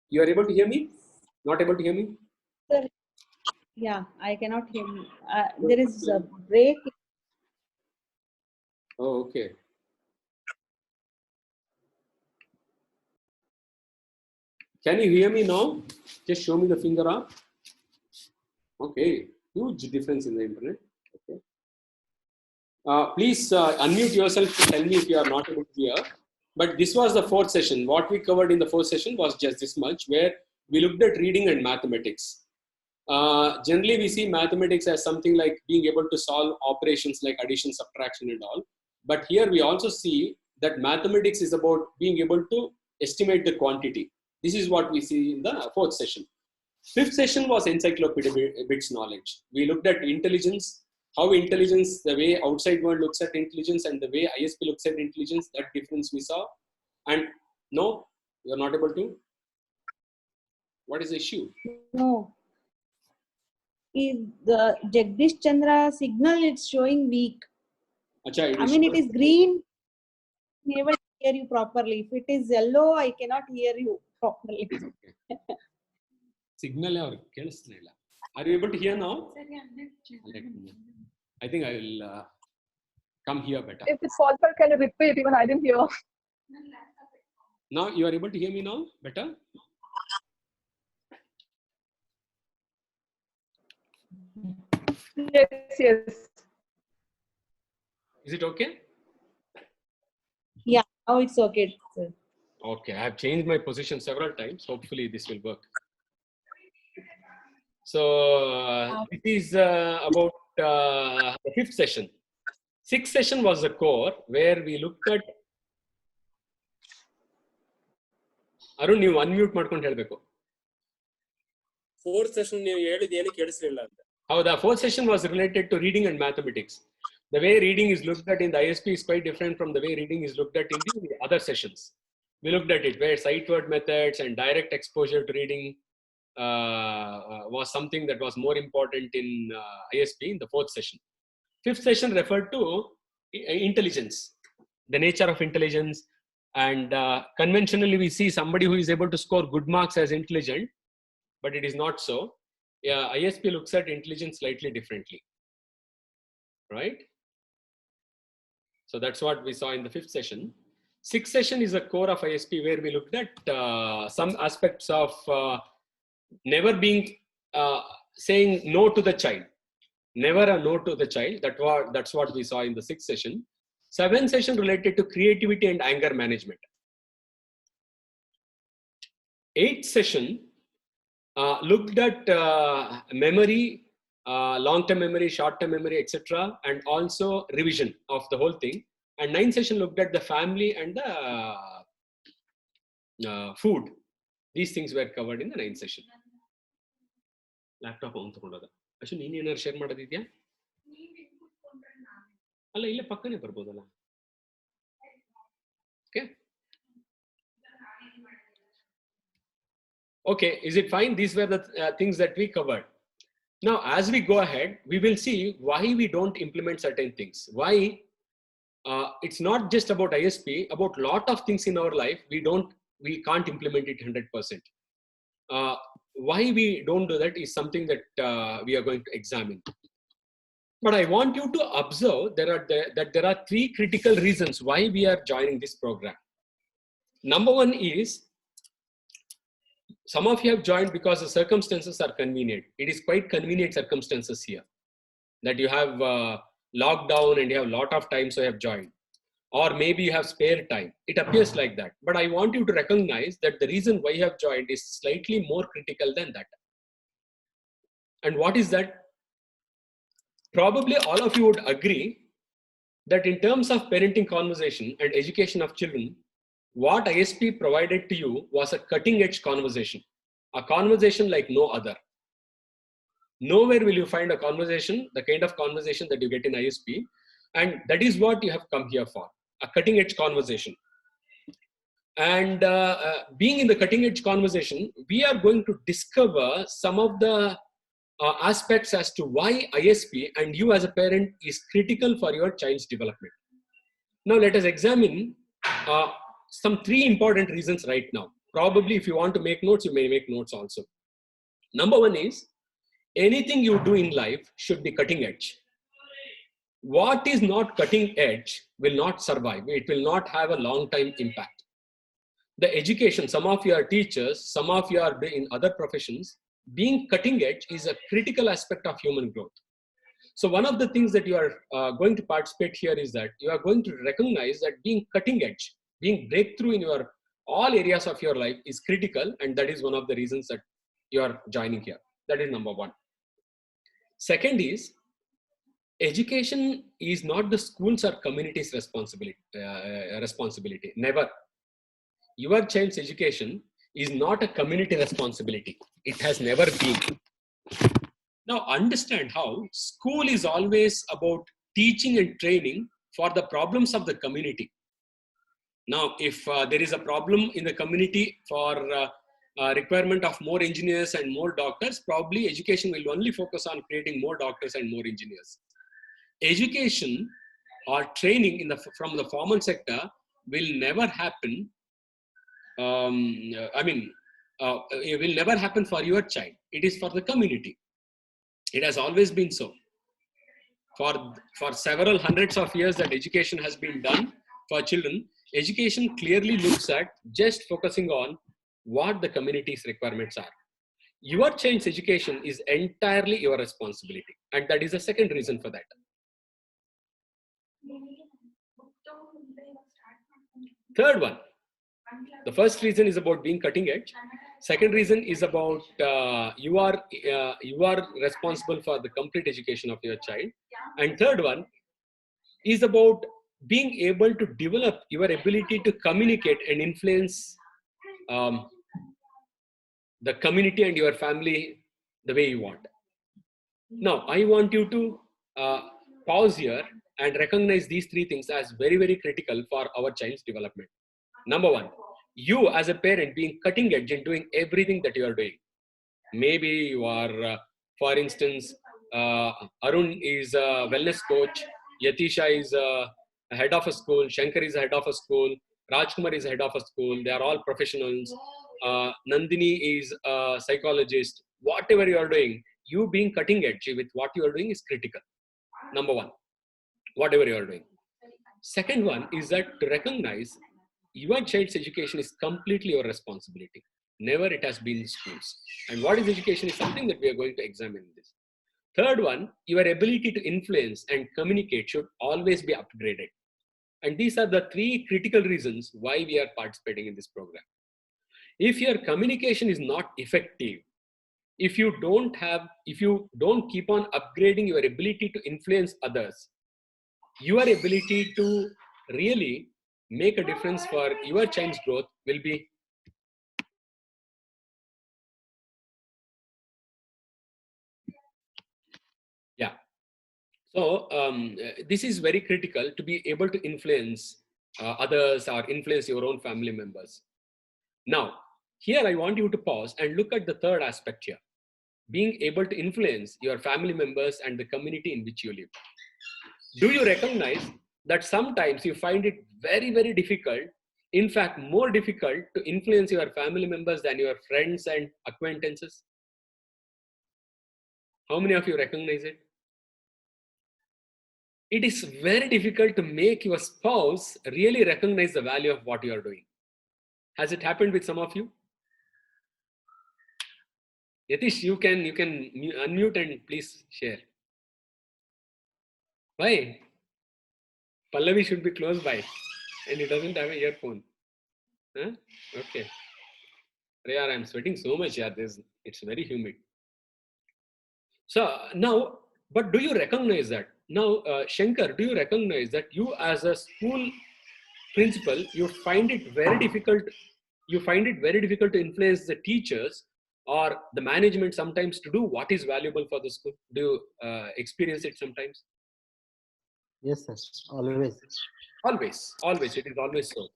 You are able to hear me? Not able to hear me? Sir, yeah, I cannot hear you. There is a break. Oh, okay. Can you hear me now? Just show me the finger up. Okay, huge difference in the internet. Okay. Please unmute yourself to tell me if you are not able to hear. But this was the fourth session. What we covered in the fourth session was just this much, where we looked at reading and mathematics. Generally, we see mathematics as something like being able to solve operations like addition, subtraction, and all. But here we also see that mathematics is about being able to estimate the quantity. This is what we see in the fourth session. Fifth session was encyclopedia bits knowledge. We looked at intelligence, how intelligence, the way outside world looks at intelligence and the way ISP looks at intelligence, that difference we saw. And no, you are not able to. What is the issue? No. Is the Jagdish Chandra signal, it's showing weak. Achha, I mean, it is green. I'm able to hear you properly. If it is yellow, I cannot hear you properly. Signal or are you able to hear now? I think I will come here better. If it's possible, can you repeat? Even I didn't hear. Now you are able to hear me now better? Yes, yes. Is it okay? Yeah, now it's okay, sir. Okay, I have changed my position several times. Hopefully this will work. So this is about the fifth session. Sixth session was the core where we looked at. Arun, you unmute ಮಾಡ್ಕೊಂಡು ಹೇಳಬೇಕು. Fourth session ನೀವು ಹೇಳಿದ ಏನು ಕೇಳಿಸಲಿಲ್ಲ ಅಂತ. How the fourth session was related to reading and mathematics. The way reading is looked at in the ISP is quite different from the way reading is looked at in the other sessions. We looked at it where sight word methods and direct exposure to reading was something that was more important in ISP in the fourth session. Fifth session referred to intelligence, the nature of intelligence, and conventionally we see somebody who is able to score good marks as intelligent, but it is not so. Yeah, ISP looks at intelligence slightly differently, right? So that's what we saw in the fifth session. Sixth session is a core of ISP where we looked at some aspects of never being saying no to the child, never a no to the child. That's what we saw in the sixth session. Seventh session related to creativity and anger management. Eighth session looked at memory, long-term memory, short-term memory, etc., and also revision of the whole thing. And ninth session looked at the family and the food. These things were covered in the ninth session. Laptop on ತಗೊಂಡೋದ Ashwin ನೀನು ಏನಾದ್ರು share ಮಾಡೋದಿದ್ಯಾ ಅಲ್ಲ ಇಲ್ಲೇ ಪಕ್ಕನೇ ಬರ್ಬೋದಲ್ಲ okay okay is it fine? These were the things that we covered. Now as we go ahead we will see why we don't implement certain things, why it's not just about ISP, about lot of things in our life we can't implement it 100%. Why we don't do that is something that we are going to examine. But I want you to observe that there are three critical reasons why we are joining this program. Number one is, some of you have joined because the circumstances are convenient. It is quite convenient circumstances here that you have lockdown and you have a lot of time, so you have joined. Or maybe you have spare time. It appears like that. But I want you to recognize that the reason why you have joined is slightly more critical than that. And what is that? Probably all of you would agree that in terms of parenting conversation and education of children, what ISP provided to you was a cutting edge conversation, a conversation like no other. Nowhere will you find a conversation, the kind of conversation that you get in ISP, and that is what you have come here for, a cutting edge conversation. And being in the cutting edge conversation, we are going to discover some of the aspects as to why ISP and you as a parent is critical for your child's development. Now let us examine some three important reasons right now. Probably if you want to make notes, you may make notes also. Number one is, anything you do in life should be cutting edge. What is not cutting edge will not survive. It will not have a long time impact. The education, some of you are teachers, some of you are in other professions, being cutting edge is a critical aspect of human growth. So one of the things that you are going to participate here is that you are going to recognize that being cutting edge, being breakthrough in your all areas of your life is critical, and that is one of the reasons that you are joining here. That is number one. Second is, education is not the schools or community's responsibility. Never. Your child's education is not a community responsibility. It has never been. Now understand how school is always about teaching and training for the problems of the community. Now, if there is a problem in the community for requirement of more engineers and more doctors, probably education will only focus on creating more doctors and more engineers. Education or training from the formal sector will never happen. It will never happen for your child. It is for the community. It has always been so. For several hundreds of years that education has been done for children, education clearly looks at just focusing on what the community's requirements are. Your child's education is entirely your responsibility. And that is the second reason for that. Third one, the first reason is about being cutting edge. Second reason is about you are responsible for the complete education of your child. And third one is about being able to develop your ability to communicate and influence the community and your family the way you want. Now, I want you to pause here and recognize these three things as very, very critical for our child's development. Number one, you as a parent being cutting edge in doing everything that you are doing. Maybe you are, for instance, Arun is a wellness coach, Yatisha is a head of a school, Shankar is a head of a school, Rajkumar is a head of a school. They are all professionals. Nandini is a psychologist. Whatever you are doing, you being cutting edge with what you are doing is critical. Number one, whatever you are doing. Second one is that to recognize your child's education is completely your responsibility. Never it has been in schools. And what is education is something that we are going to examine in this. Third one, your ability to influence and communicate should always be upgraded. And these are the three critical reasons why we are participating in this program. If your communication is not effective, if you don't keep on upgrading your ability to influence others, your ability to really make a difference for your child's growth will be So this is very critical to be able to influence others or influence your own family members. Now, here I want you to pause and look at the third aspect here. Being able to influence your family members and the community in which you live. Do you recognize that sometimes you find it very, very difficult, in fact, more difficult to influence your family members than your friends and acquaintances? How many of you recognize it? It is very difficult to make your spouse really recognize the value of what you are doing. Has it happened with some of you? Yatish, you can unmute and please share. Why? Pallavi should be close by and he doesn't have an earphone. Huh? Okay. Raya, I'm sweating so much here. It's very humid. So now, but do you recognize that? Now, Shankar, do you recognize that you as a school principal, you find it very difficult to influence the teachers or the management sometimes to do what is valuable for the school? Do you experience it sometimes? Yes, sir. Always. Always. It is always so.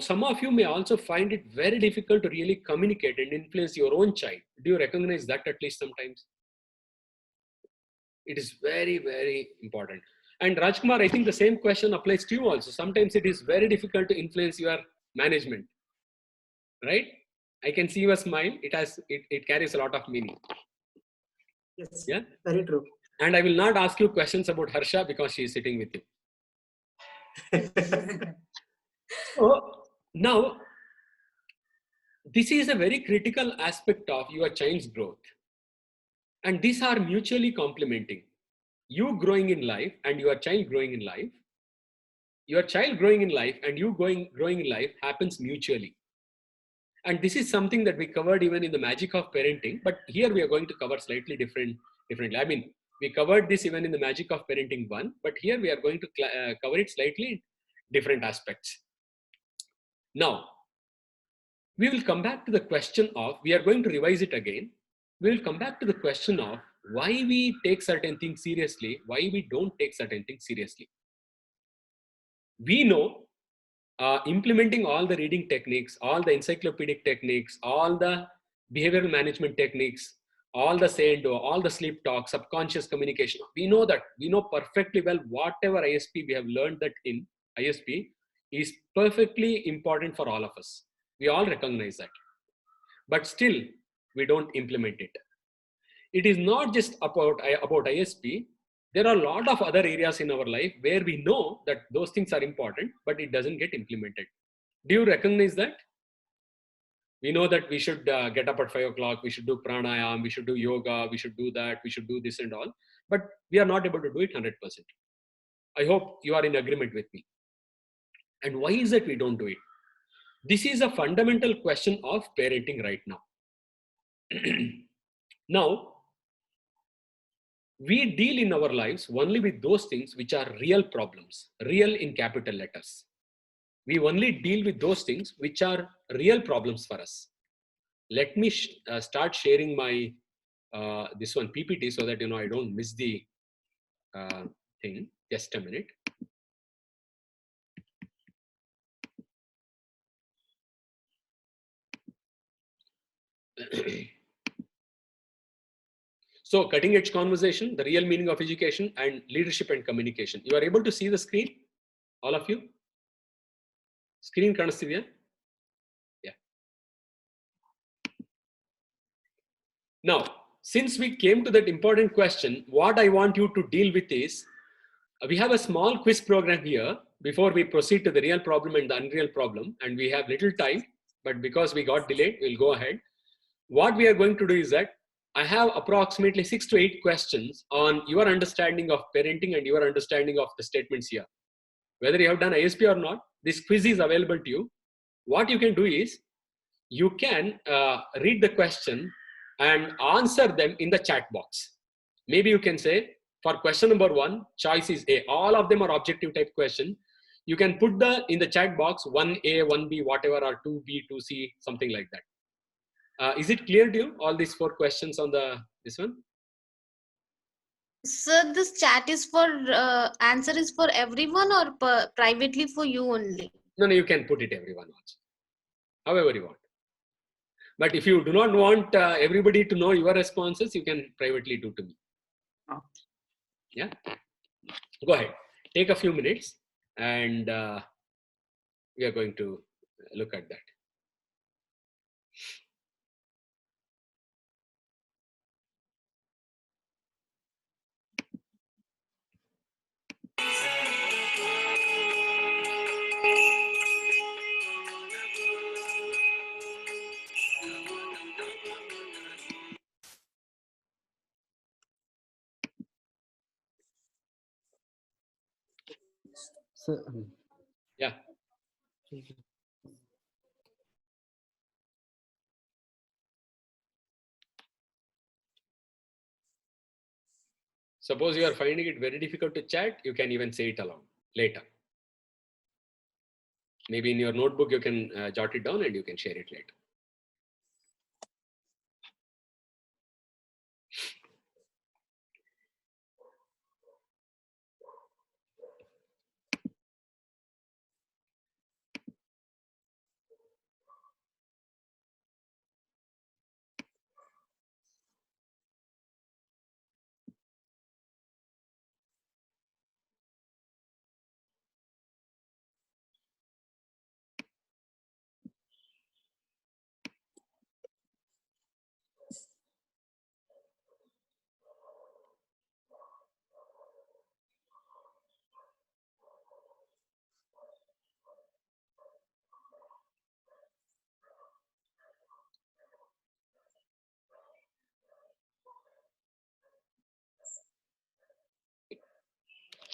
Some of you may also find it very difficult to really communicate and influence your own child. Do you recognize that at least sometimes? It is very, very important. And Rajkumar, I think the same question applies to you also. Sometimes it is very difficult to influence your management, right? I can see your smile. It carries a lot of meaning. Yes, Yeah. very true. And I will not ask you questions about Harsha because she is sitting with you. So now, this is a very critical aspect of your child's growth. And these are mutually complementing. You growing in life and your child growing in life. Your child growing in life and you growing in life happens mutually. And this is something that we covered even in the magic of parenting, but here we are going to cover slightly differently. I mean, we covered this even in the magic of parenting 1, but here we are going to cover it slightly different aspects. Now, we will come back to the question of, we are going to revise it again. We will come back to the question of why we take certain things seriously, why we don't take certain things seriously. We know implementing all the reading techniques, all the encyclopedic techniques, all the behavioral management techniques, all the say and do, all the sleep talk, subconscious communication. We know that. We know perfectly well whatever ISP we have learned that in ISP is perfectly important for all of us. We all recognize that. But still, we don't implement it. It is not just about ISP. There are a lot of other areas in our life where we know that those things are important, but it doesn't get implemented. Do you recognize that? We know that we should get up at 5 o'clock, we should do pranayam, we should do yoga, we should do that, we should do this and all, but we are not able to do it 100%. I hope you are in agreement with me. And why is it we don't do it? This is a fundamental question of parenting right now. Now, we deal in our lives only with those things which are real problems, real in capital letters. We only deal with those things which are real problems for us. Let me start sharing my this one PPT so that I don't miss the thing. Just a minute. So, cutting edge conversation, the real meaning of education, and leadership and communication. You are able to see the screen, all of you? Screen ಕಾಣಿಸ್ತಿದೆಯಾ? Yeah. Now, since we came to that important question, what I want you to deal with is, we have a small quiz program here before we proceed to the real problem and the unreal problem, and we have little time, but because we got delayed, we'll go ahead. What we are going to do is that I have approximately 6 to 8 questions on your understanding of parenting and your understanding of the statements here. Whether you have done ISP or not, this quiz is available to you. What you can do is, you can read the question and answer them in the chat box. Maybe you can say, for question number 1, choice is A. All of them are objective type question. You can put in the chat box 1A, 1B, whatever, or 2B, 2C, something like that. Is it clear to you, all these 4 questions on this one? Sir, this chat is for, answer is for everyone or privately for you only? No, you can put it everyone also, however you want. But if you do not want everybody to know your responses, you can privately do to me. Okay. Yeah, go ahead. Take a few minutes and we are going to look at that. So, Yeah. Suppose you are finding it very difficult to chat, you can even say it aloud later. Maybe in your notebook, you can jot it down and you can share it later.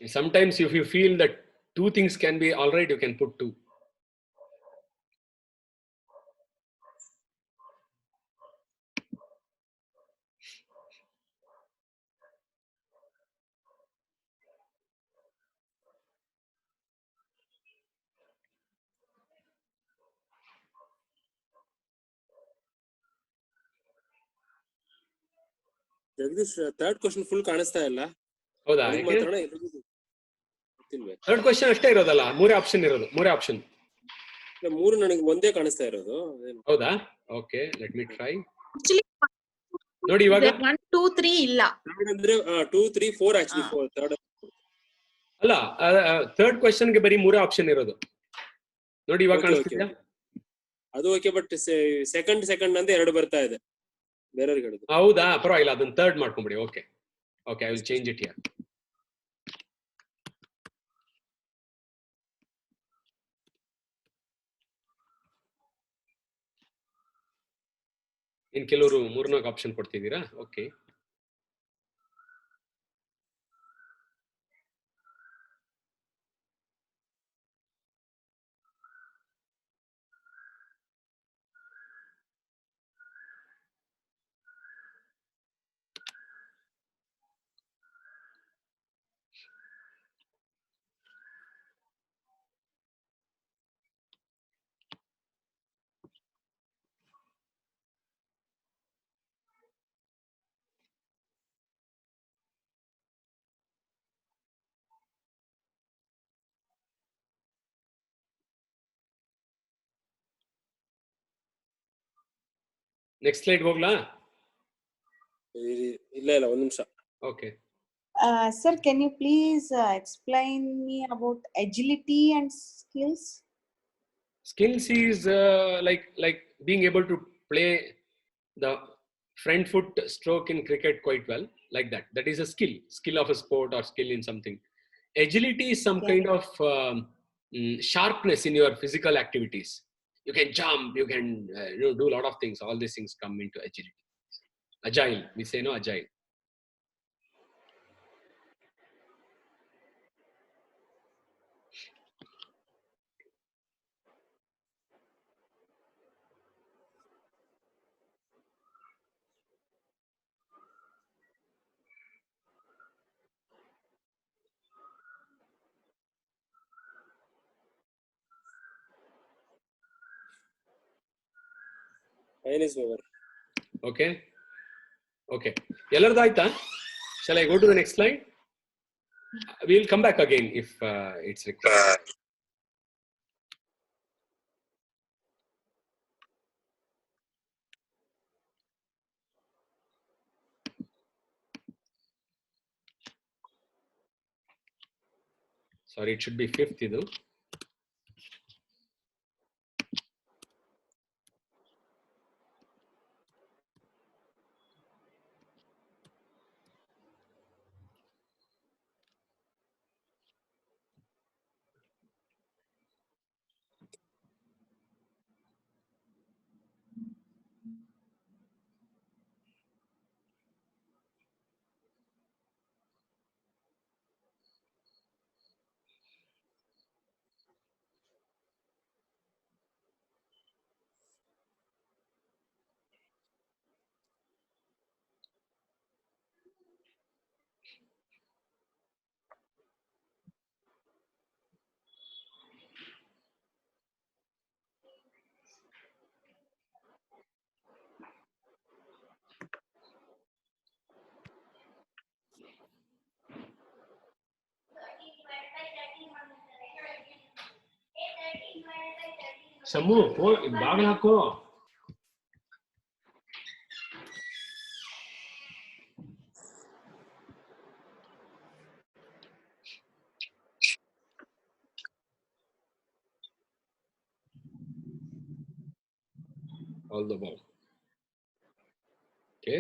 Sometimes if you feel that two things can be all right, you can put two. Jagadish third question full ಕಾಣಿಸ್ತಾ ಇಲ್ಲ. ಹೌದಾ? ನನಗೆ ಮಾತ್ರಣ ಗೊತ್ತಿಲ್ವೇ? Third question ಅಷ್ಟೇ ಇರೋದಲ್ಲ, ಮೂರೇ option ಇರೋದು, ಮೂರೇ option. ಮೂರು ನನಗೆ ಒಂದೇ ಕಾಣಿಸ್ತಾ ಇರೋದು. ಹೌದಾ? Okay, let me try. Actually, ನೋಡಿ ಇವಾಗ 1, 2, 3 ಇಲ್ಲ. ಥರ್ಡ್ ಅಂದ್ರೆ 2, 3, 4 ಆಕ್ಚುಲಿ. ಥರ್ಡ್ ಅಲ್ಲ, ಥರ್ಡ್ ಕ್ವಶನ್ ಗೆ ಬರೀ ಮೂರೇ ಆಪ್ಷನ್ ಇರೋದು. ನೋಡಿ ಇವಾಗ ಕಾಣಿಸ್ತಿದ್ಯಾ? ಅದು ಓಕೆ, ಬಟ್ ಸೆಕೆಂಡ್ ಅಂತ ಎರಡು ಬರ್ತಾ ಇದೆ ಬೇರೆಯವ್ರಿಗೆ ಹಿಡಿದು. ಹೌದಾ? ಪರವಾಗಿಲ್ಲ, ಅದನ್ನ ಥರ್ಡ್ ಮಾಡ್ಕೊಂಬಿಡಿ. Okay okay, I will change it here. ಇನ್ ಕೆಲವರು 3-4 ಆಪ್ಷನ್ ಕೊಡ್ತಿದ್ದೀರಾ? ಓಕೆ. ನೆಕ್ಸ್ಟ್ ಸ್ಲೈಡ್ ಹೋಗ್ಲಾ? ಇಲ್ಲ ಇಲ್ಲ, ಒಂದ್ ನಿಮಿಷ. Okay. Sir, can you please explain me about agility and skills? Skills is like being able to play the front foot stroke in cricket quite well, like that. That is a skill of a sport or skill in something. Agility is some kind of sharpness in your physical activities. You can jump, you can do a lot of things. All these things come into agility. Agile, we say no, agile. Mine is over. Okay. Okay. Ellardu aita? Shall I go to the next slide? We'll come back again if it's required. Sorry, it should be 5th idu. Shamu, ಬಾಗಿಲು ಹಾಕೋ. All the ball. Okay.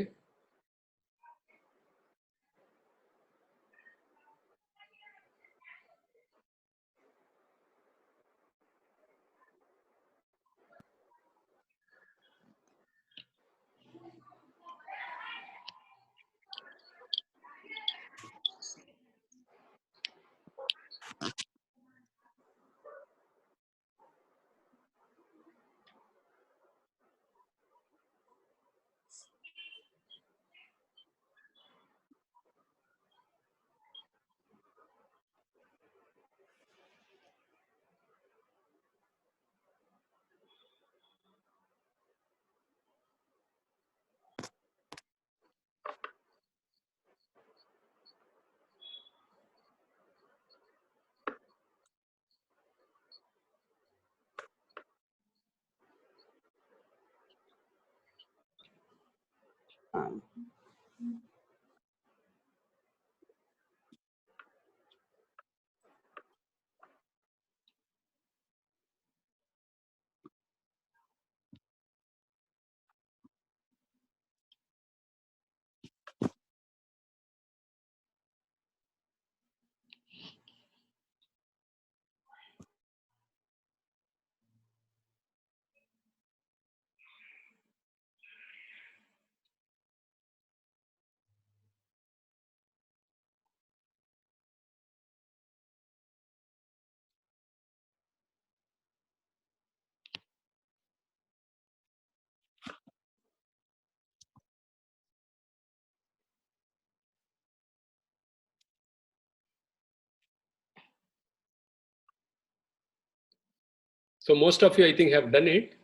So most of you, I think, have done it.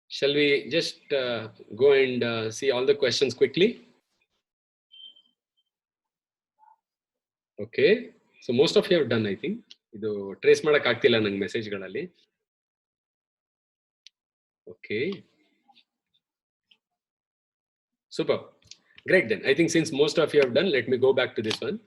Shall we just go and see all the questions quickly? Okay. So most of you have done, I think. ಇದು trace ಮಾಡಕ್ ಆಗ್ತಿಲ್ಲ ನಂಗೆ ಮೆಸೇಜ್ಗಳಲ್ಲಿ. Okay. Super. Great then. I think since most of you have done, let me go back to this one.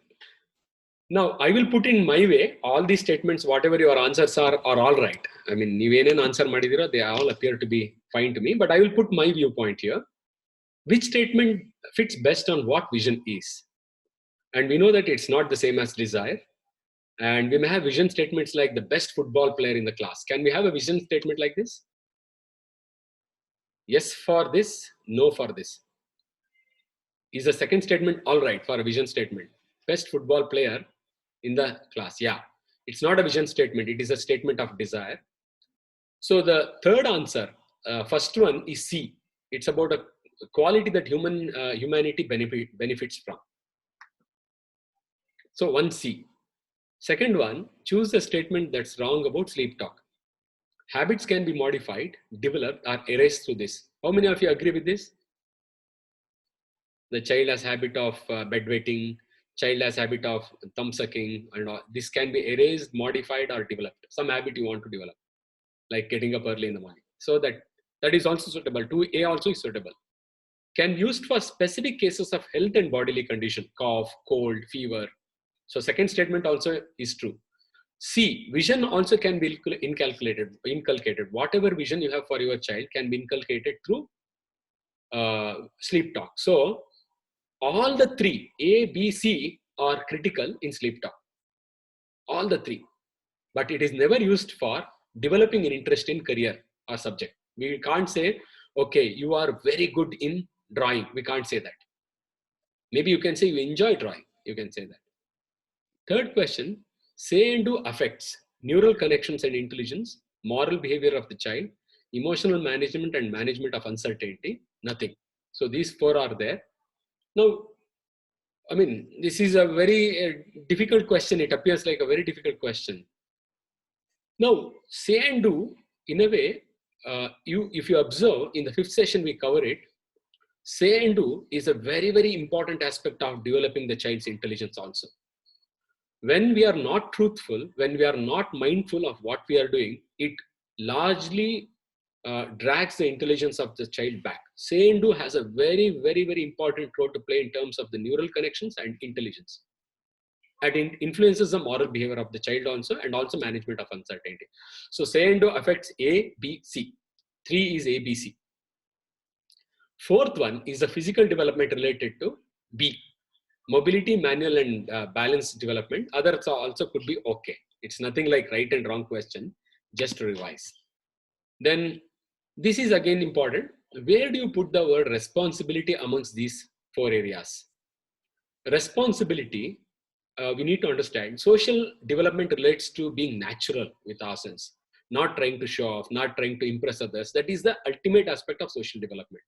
Now, I will put in my way all these statements, whatever your answers are all right. I mean, ನೀವೇನೇನು answer ಮಾಡಿದಿರೋ, they all appear to be fine to me, but I will put my viewpoint here. Which statement fits best on what vision is? And we know that it's not the same as desire. And we may have vision statements like the best football player in the class. Can we have a vision statement like this? Yes for this, no for this. Is the second statement all right for a vision statement? Best football player in the class. Yeah, it's not a vision statement. It is a statement of desire. So the third answer, first one is C. It's about a quality that humanity benefits from. So one C. Second one, choose a statement that's wrong about sleep talk. Habits can be modified, developed, or erased through this. How many of you agree with this? The child has habit of bedwetting, child has habit of thumb sucking, and all. This can be erased, modified, or developed. Some habit you want to develop, like getting up early in the morning. So that is also suitable. 2A also is suitable. Can be used for specific cases of health and bodily condition, cough, cold, fever. So second statement also is true. C, vision also can be inculcated. Whatever vision you have for your child can be inculcated through sleep talk. So all the three, A, B, C, are critical in sleep talk. All the three. But it is never used for developing an interest in career or subject. We can't say, okay, you are very good in drawing. We can't say that. Maybe you can say you enjoy drawing. You can say that. Third question, say and do affects neural connections and intelligence, moral behavior of the child, emotional management and management of uncertainty, nothing. So these four are there. Now, I mean, this is a very difficult question. It appears like a very difficult question. Now, say and do, in a way, if you observe in the fifth session, we cover it. Say and do is a very, very important aspect of developing the child's intelligence also. When we are not truthful, when we are not mindful of what we are doing, it largely drags the intelligence of the child back. Say and do has a very, very, very important role to play in terms of the neural connections and intelligence. And it influences the moral behavior of the child also, and also management of uncertainty. So say and do affects A, B, C. 3 is A, B, C. Fourth one is the physical development related to B. Mobility, manual, and balance development. Others also could be okay. It's nothing like right and wrong question, just to revise. Then this is again important. Where do you put the word responsibility amongst these four areas? Responsibility, we need to understand, social development relates to being natural with ourselves, not trying to show off, not trying to impress others. That is the ultimate aspect of social development.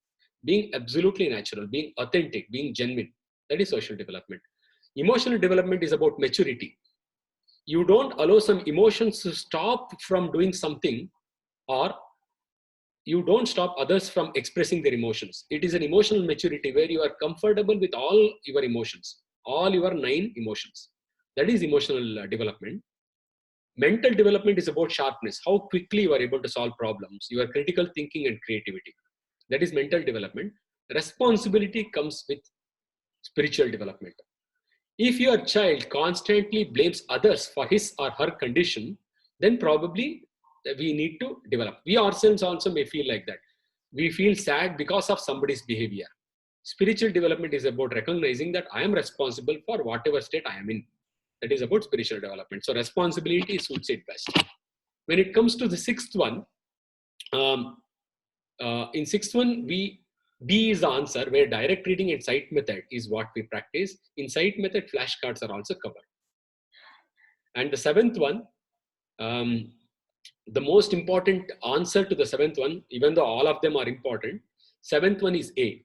Being absolutely natural, being authentic, being genuine. That is social development. Emotional development is about maturity. You don't allow some emotions to stop from doing something, or you don't stop others from expressing their emotions. It is an emotional maturity where you are comfortable with all your emotions, all your 9 emotions. That is emotional development. Mental development is about sharpness, how quickly you are able to solve problems, your critical thinking and creativity. That is mental development. responsibility comes with spiritual development. If your child constantly blames others for his or her condition, then probably we need to develop. We ourselves also may feel like that. We feel sad because of somebody's behavior. Spiritual development is about recognizing that I am responsible for whatever state I am in. That is about spiritual development. So responsibility suits it best. When it comes to the sixth one, in sixth one, B is the answer, where direct reading and sight method is what we practice. In sight method, flashcards are also covered. And the seventh one, the most important answer to the seventh one, even though all of them are important, seventh one is A,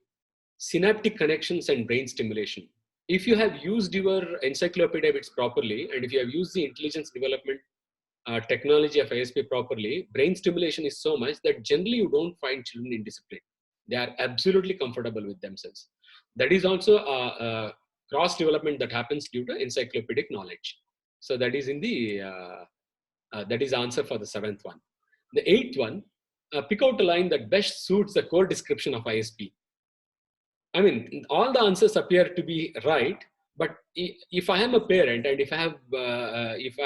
synaptic connections and brain stimulation. If you have used your encyclopedia bits properly, and if you have used the intelligence development technology of ISP properly, brain stimulation is so much that generally you don't find children indisciplined. They are absolutely comfortable with themselves. That is also a cross development that happens due to encyclopedic knowledge. So that is in the that is answer for the seventh one. The eighth one, pick out a line that best suits the core description of ISP. I mean, all the answers appear to be right, but if I am a parent and if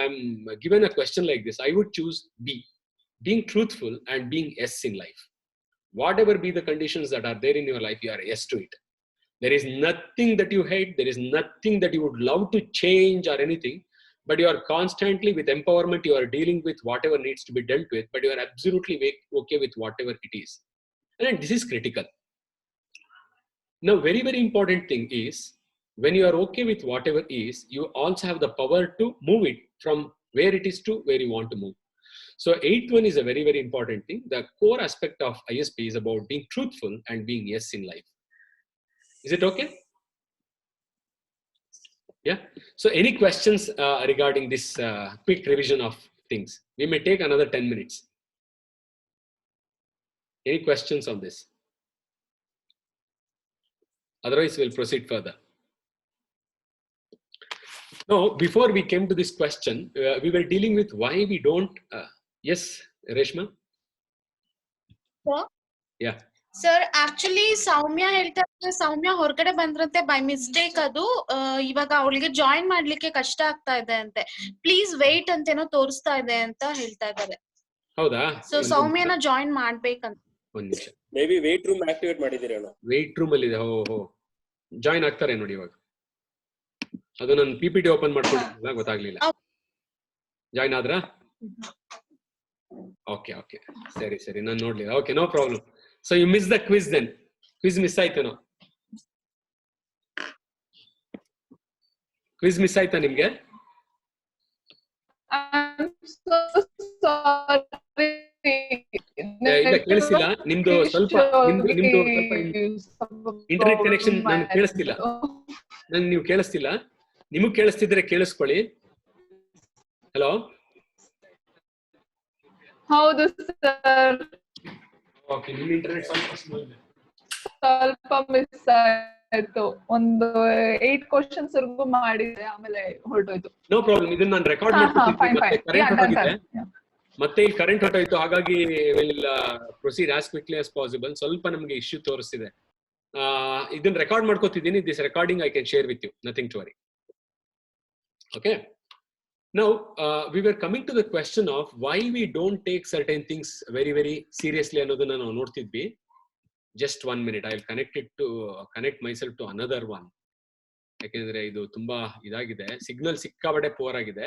I'm given a question like this, I would choose B, being truthful and being yes in life. Whatever be the conditions that are there in your life, you are yes to it. There is nothing that you hate. There is nothing that you would love to change or anything, but you are constantly with empowerment. You are dealing with whatever needs to be dealt with, but you are absolutely okay with whatever it is. And this is critical. Now, very, very important thing is, when you are okay with whatever is, you also have the power to move it from where it is to where you want to move. So eighth one is a very, very important thing. The core aspect of ISP is about being truthful and being yes in life. Is it okay? Yeah. So any questions regarding this quick revision of things? We may take another 10 minutes. Any questions on this? Otherwise, we'll proceed further. Now, before we came to this question, we were dealing with why we don't. Yes, Reshma? Sir? Yeah. Sir actually Soumya ಹೇಳ್ತಾರೆ, ಸೌಮ್ಯ ಹೊರಗಡೆ ಬಂದ್ರಂತೆ by mistake. ಅದು ಇವಾಗ ಅವಳಿಗೆ join ಮಾಡ್ಲಿಕ್ಕೆ ಕಷ್ಟ ಆಗ್ತಾ ಇದೆ ಅಂತೆ. ಪ್ಲೀಸ್ ವೇಟ್ ಅಂತೇನೋ ತೋರಿಸ್ತಾ ಇದೆ ಅಂತ ಹೇಳ್ತಾ ಇದ್ದಾರೆ. ಹೌದಾ? ಸೊ ಸೌಮ್ಯನ ಜಾಯಿನ್ ಮಾಡ್ಬೇಕಂತ. ಒಂದ್ ನಿಮಿಷ. Maybe wait room activate ಮಾಡಿದಿರೇನೋ. ವೇಟ್ ರೂಮ್ ಅಲ್ಲಿ ಇದೆ. ಹೋ ಜಾಯಿನ್ ಆಗ್ತಾರೆ ನೋಡಿ ಇವಾಗ. ಅದು ನಾನು PPT ಓಪನ್ ಮಾಡ್ಕೊಂಡಿಲ್ಲ, ಗೊತ್ತಾಗ್ಲಿಲ್ಲ. ಜಾಯಿನ್ ಆದ್ರ? ಓಕೆ ಓಕೆ, ಸರಿ ಸರಿ, ನಾನು ನೋಡ್ಲಿಲ್ಲ. Okay, no problem. So you missed the quiz then. Quiz miss ಆಯ್ತೇನೋ? ಕ್ವಿಜ್ ಮಿಸ್ ಆಯ್ತಾ ನಿಮ್ಗೆ? I'm so sorry. ಇಲ್ಲ ಕೇಳಿಸ್ತಿಲ್ಲ ನಿಮ್ದು. ಸ್ವಲ್ಪ ನಿಮ್ದು ಇಂಟರ್ನೆಟ್ ಕನೆಕ್ಷನ್ ನನ್ಗೆ ಕೇಳಿಸ್ತಿಲ್ಲ. ನಂಗೆ ನೀವು ಕೇಳಿಸ್ತಿಲ್ಲ. ನಿಮಗ್ ಕೇಳಿಸ್ತಿದ್ರೆ ಕೇಳಿಸ್ಕೊಳ್ಳಿ. ಹಲೋ. ಹೌದು ಸರ್. ಓಕೆ, ನಿಮ್ಮ ಇಂಟರ್ನೆಟ್ ಸ್ವಲ್ಪ ಮಿಸ್ ಆಯ್ತು. ಒಂದು 8 ಕ್ವಶನ್ಸ್ ವರ್ಗು ಮಾಡಿದೆ, ಆಮೇಲೆ ಹೊರಟೋಯ್ತು. No problem. ಇದನ್ನ ನಾನು ರೆಕಾರ್ಡ್ ಮಾಡ್ತೀನಿ. ಮತ್ತೆ ಈ ಕರೆಂಟ್ ಹೊರಟೋಯ್ತು, ಹಾಗಾಗಿ will proceed as quickly as possible. ಸ್ವಲ್ಪ ನಮಗೆ ಇಶ್ಯೂ ತೋರಿಸ್ತಿದೆ. ಇದನ್ನ ರೆಕಾರ್ಡ್ ಮಾಡ್ಕೋತಿದ್ದೀನಿ. This recording I can share with you, nothing to worry. Okay. Now, we were coming to the question of why we don't take certain things very, very seriously. Annodana ನಾವು ನೋಡ್ತಿದ್ವಿ. Just 1 minute. I'll connect myself to another one. ಯಾಕೆಂದ್ರೆ ಇದು ತುಂಬಾ ಇದಾಗಿದೆ, signal ಸಿಕ್ಕಾಬಡೆ four ಆಗಿದೆ.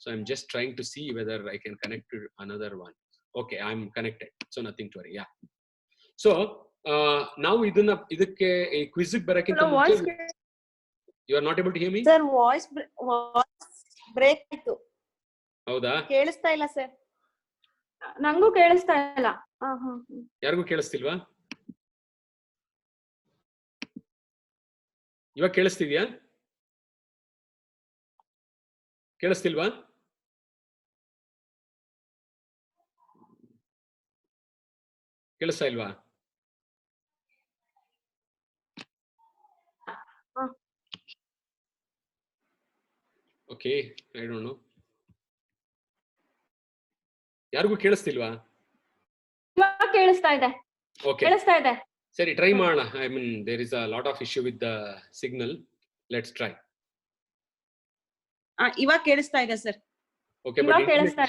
So I'm just trying to see whether I can connect to another one. Okay, I'm connected. So nothing to worry. Yeah. So now ಇದಕ್ಕೆ ಈ quiz ಬರಕ್ಕಿಂತ ಮುಂಚೆ, you are not able to hear me? Sir, voice break ಆಯ್ತು. ಹೌದಾ? ಕೇಳಿಸ್ತಾ ಇಲ್ಲ sir. ನಂಗೂ ಕೇಳಿಸ್ತಾ ಇಲ್ಲ. ಯಾರಿಗೂ ಕೇಳಿಸ್ತಿಲ್ವಾ? ಇವಾಗ ಕೇಳಿಸ್ತಿದ್ಯಾ? ಕೇಳಿಸ್ತಿಲ್ವಾ? ಕೇಳಿಸ್ತಾ ಇಲ್ವಾ? Okay, I don't know. ಯಾರಿಗೂ ಕೇಳಿಸ್ತಿಲ್ವಾ? ಕೇಳಿಸ್ತಾ ಇದೆ. Okay. ಕೇಳಿಸ್ತಾ ಇದೆ. Sari, try Mala. I mean, there is a lot of issue with the signal. Let's try. ಇವಾಗ ಕೇಳಿಸ್ತಾ ಇದೆ ಸರ್. Okay, ಇವಾಗ but ಕೇಳಿಸ್ತಾ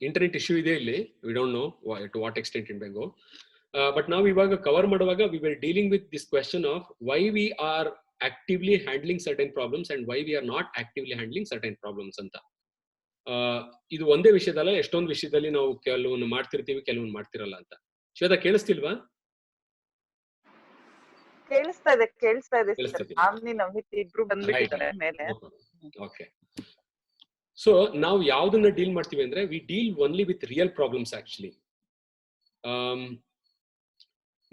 internet issue ಇದೆ ಇಲ್ಲಿ. We don't know to what extent it may go. But now ಇವಾಗ cover ಮಾಡುವಾಗ we were dealing with this question of why we are actively handling certain problems and why we are not actively handling certain problems ಅಂತ. ಇದು ಒಂದೇ ವಿಷಯದಲ್ಲ, ಎಷ್ಟೊಂದು ವಿಷಯದಲ್ಲಿ ನಾವು ಕೆಲವೊಂದು ಮಾಡ್ತಿರ್ತೀವಿ, ಕೆಲವೊಂದು ಮಾಡ್ತಿರಲ್ಲ ಅಂತ. ಶ್ವೇತಾ, ಕೇಳಿಸ್ತಿಲ್ವಾ? ಕೇಳಿಸ್ತಾ ಇದೆ ಕೇಳಿಸ್ತದೆ. ಆಮ್ನಿ ನಮಿತ್ ಇಬ್ರು ಬಂದ್ಬಿಟ್ಟಿದ್ದಾರೆ ಮೇಲೆ. ಓಕೆ. ಸೊ ನಾವು ಯಾವ್ದನ್ನ ಡೀಲ್ ಮಾಡ್ತೀವಿ ಅಂದ್ರೆ V deal only with real problems actually.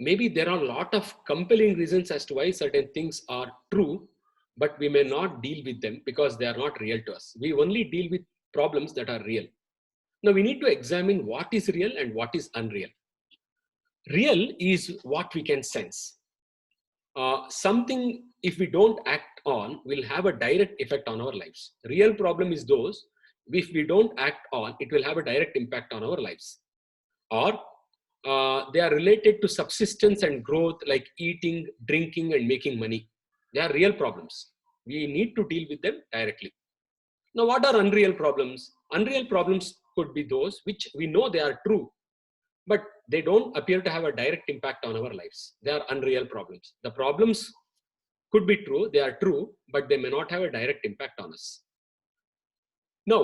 Maybe there are a lot of compelling reasons as to why certain things are true, but we may not deal with them because they are not real to us. We only deal with problems that are real. Now we need to examine what is real and what is unreal. Real is what we can sense. Something, if we don't act on, will have a direct effect on our lives. Real problem is those, if we don't act on, it will have a direct impact on our lives. Or they are related to subsistence and growth, like eating, drinking, and making money. They are real problems. We need to deal with them directly. Now, what are unreal problems? Unreal problems could be those which we know they are true, but they don't appear to have a direct impact on our lives. They are unreal problems. The problems could be true, they are true, but they may not have a direct impact on us. Now,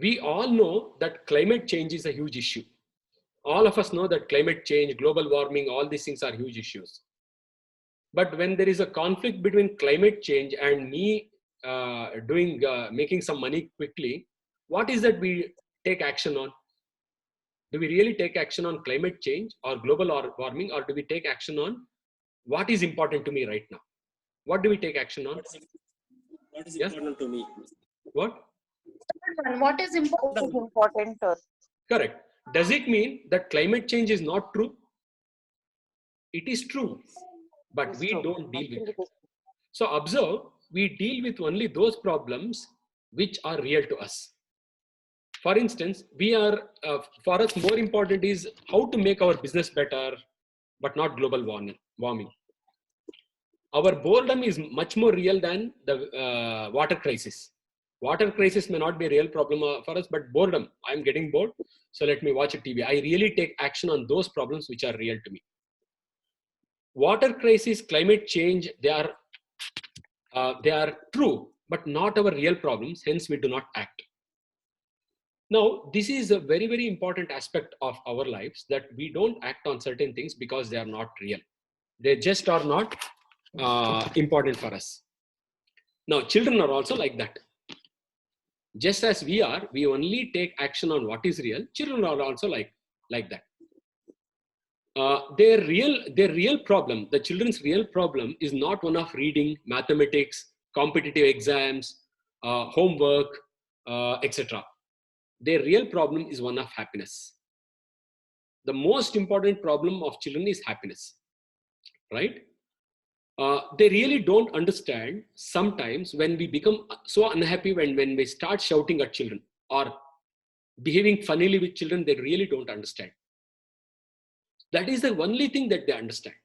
we all know that climate change is a huge issue. All of us know that climate change, global warming, all these things are huge issues. But when there is a conflict between climate change and me making some money quickly, what is that we take action on? Do we really take action on climate change or global warming, or do we take action on what is important to me right now? What do we take action on? What is important to me? What? What is important? Important. Correct. Does it mean that climate change is not true? It is true, but we don't deal with it. So observe, we deal with only those problems which are real to us. For instance, for us more important is how to make our business better, but not global warming. Our boredom is much more real than the water crisis. Water crisis may not be a real problem for us, but boredom, I'm getting bored, so let me watch a TV. I really take action on those problems which are real to me. Water crisis, climate change, they are true, but not our real problems, hence we do not act. Now, this is a very, very important aspect of our lives, that we don't act on certain things because they are not real. They just are not important for us. Now, children are also like that. Just as we only take action on what is real. Children are also like that. Their real problem, the children's real problem, is not one of reading, mathematics, competitive exams, homework, etc. Their real problem is one of happiness. The most important problem of children is happiness, right? They really don't understand sometimes when we become so unhappy when we start shouting at children or behaving funnily with children. They really don't understand. That is the only thing that they understand.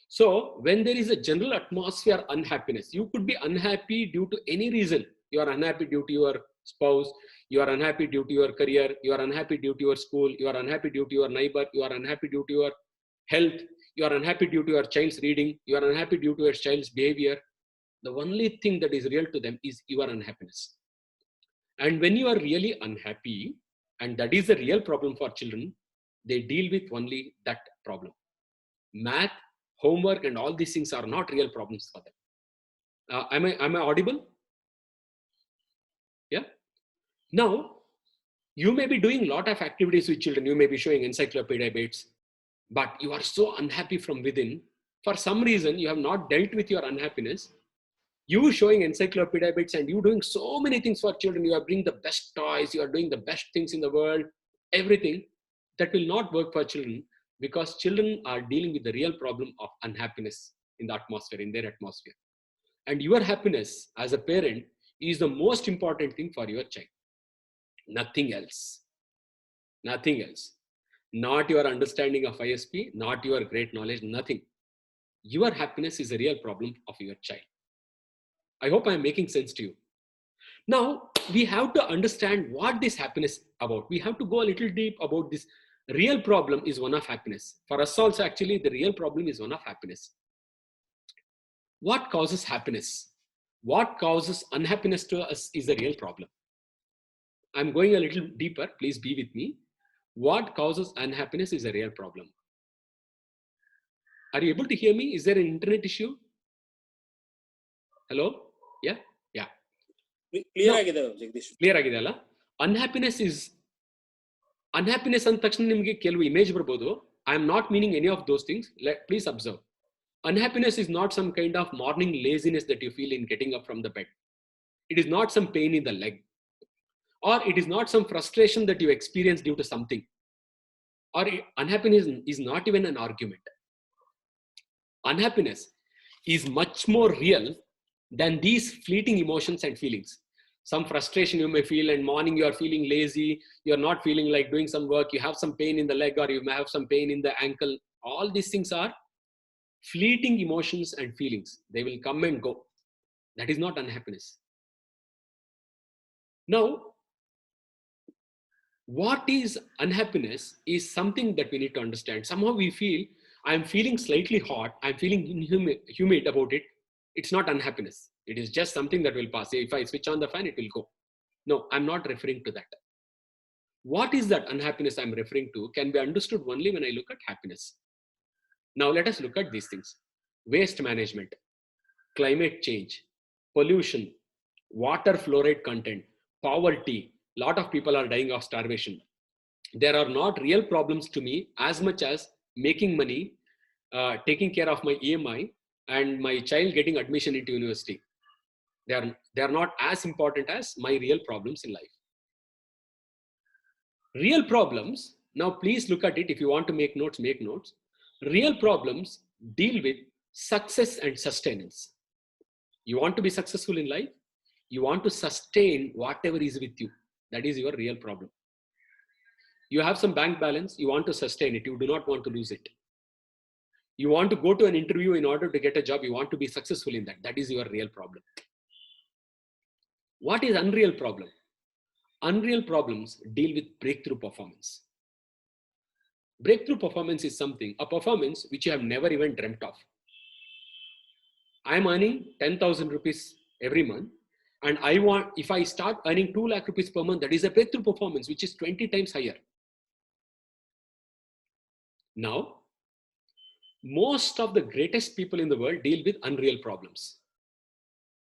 So when there is a general atmosphere unhappiness, you could be unhappy due to any reason. You are unhappy due to your spouse, you are unhappy due to your career, you are unhappy due to your school, you are unhappy due to your neighbor, you are unhappy due to your health, you are unhappy due to your child's reading, you are unhappy due to your child's behavior. The only thing that is real to them is your unhappiness. And when you are really unhappy, and that is the real problem for children, they deal with only that problem. Math, homework, and all these things are not real problems for them. Am I audible? Yeah. Now, you may be doing a lot of activities with children. You may be showing encyclopedia bits, but you are so unhappy from within. For some reason, you have not dealt with your unhappiness. You showing encyclopedia bits and you doing so many things for children. You are bringing the best toys. You are doing the best things in the world. Everything that will not work for children, because children are dealing with the real problem of unhappiness in the atmosphere, in their atmosphere. And your happiness as a parent is the most important thing for your child. Nothing else. Nothing else. not your understanding of ISP, not your great knowledge, nothing. Your happiness is a real problem of your child. I hope I am making sense to you. Now, we have to understand what this happiness about. We have to go a little deep about this. Real problem is one of happiness. For us also, actually, the real problem is one of happiness. What causes happiness? What causes unhappiness to us is a real problem. I'm going a little deeper. Please be with me. What causes unhappiness is a real problem. Are you able to hear me? Is there an internet issue? Hello? Yeah? Yeah. Clear ಆಗಿದೆ Jagadish. Clear ಆಗಿದೆ ಅಲ್ಲ? Unhappiness ಅಂದ ತಕ್ಷಣ ನಿಮಗೆ ಕೆಲವು image ಬರ್ಬೋದು. I am not meaning any of those things. Please observe. Unhappiness is not some kind of morning laziness that you feel in getting up from the bed. It is not some pain in the leg. Or it is not some frustration that you experience due to something. Or unhappiness is not even an argument. Unhappiness is much more real than these fleeting emotions and feelings. Some frustration you may feel, and morning you are feeling lazy, you are not feeling like doing some work, you have some pain in the leg, or you may have some pain in the ankle. All these things are fleeting emotions and feelings. They will come and go. That is not unhappiness. Now, what is unhappiness is something that we need to understand. Somehow we feel, I'm feeling slightly hot, I'm feeling humid about it. It's not unhappiness. It is just something that will pass. If I switch on the fan, it will go. No, I'm not referring to that. What is that unhappiness I'm referring to can be understood only when I look at happiness. Now let us look at these things. Waste management, climate change, pollution, water fluoride content, poverty. Lot of people are dying of starvation. There are not real problems to me as much as making money, taking care of my EMI, and my child getting admission into university. They are not as important as my real problems in life. Real problems, now please look at it. If you want to make notes, make notes. Real problems deal with success and sustenance. You want to be successful in life, you want to sustain whatever is with you. That is your real problem. You have some bank balance, you want to sustain it, you do not want to lose it. You want to go to an interview in order to get a job, you want to be successful in that. That is your real problem. What is unreal problem? Unreal problems deal with breakthrough performance. Breakthrough performance is something, a performance which you have never even dreamt of. I am earning 10,000 rupees every month, and I want, if I start earning 2 lakh rupees per month, that is a breakthrough performance which is 20 times higher. Now, most of the greatest people in the world deal with unreal problems.